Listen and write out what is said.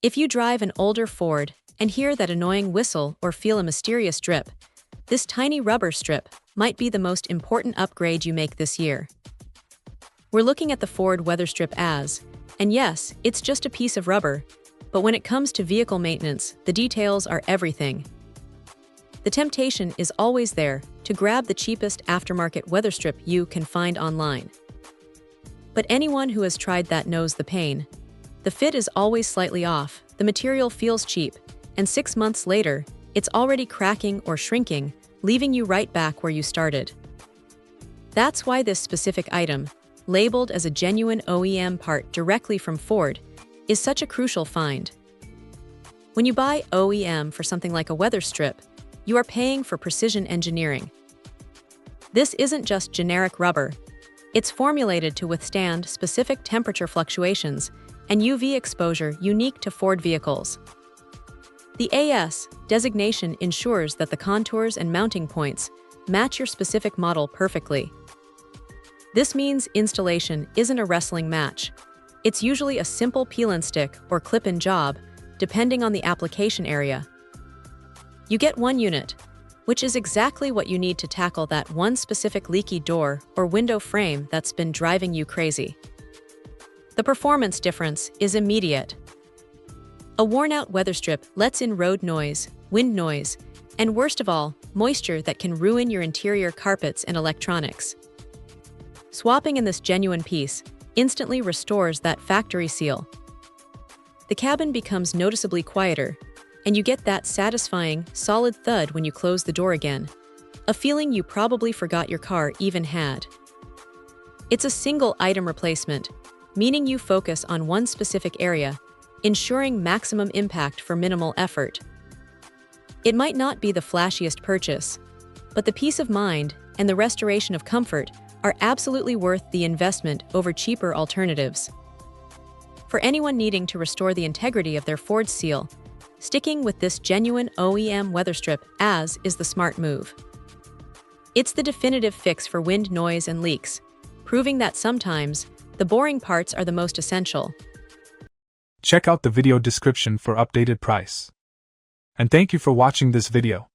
If you drive an older Ford and hear that annoying whistle or feel a mysterious drip, this tiny rubber strip might be the most important upgrade you make this year. We're looking at the Ford WEATHERSTRIP as, and yes, it's just a piece of rubber, but when it comes to vehicle maintenance, the details are everything. The temptation is always there to grab the cheapest aftermarket weather strip you can find online. But anyone who has tried that knows the pain. The fit is always slightly off, the material feels cheap, and 6 months later, it's already cracking or shrinking, leaving you right back where you started. That's why this specific item, labeled as a genuine OEM part directly from Ford, is such a crucial find. When you buy OEM for something like a weather strip, you are paying for precision engineering. This isn't just generic rubber. It's formulated to withstand specific temperature fluctuations and UV exposure unique to Ford vehicles. The AS designation ensures that the contours and mounting points match your specific model perfectly. This means installation isn't a wrestling match. It's usually a simple peel-and stick or clip-in job, depending on the application area. You get one unit, which is exactly what you need to tackle that one specific leaky door or window frame that's been driving you crazy. The performance difference is immediate. A worn-out weather strip lets in road noise, wind noise, and worst of all, moisture that can ruin your interior carpets and electronics. Swapping in this genuine piece instantly restores that factory seal. The cabin becomes noticeably quieter, and you get that satisfying, solid thud when you close the door again, a feeling you probably forgot your car even had. It's a single item replacement, meaning you focus on one specific area, ensuring maximum impact for minimal effort. It might not be the flashiest purchase, but the peace of mind and the restoration of comfort are absolutely worth the investment over cheaper alternatives. For anyone needing to restore the integrity of their Ford seal, sticking with this genuine OEM weather strip as is the smart move. It's the definitive fix for wind noise and leaks, proving that sometimes the boring parts are the most essential. Check out the video description for updated price. And thank you for watching this video.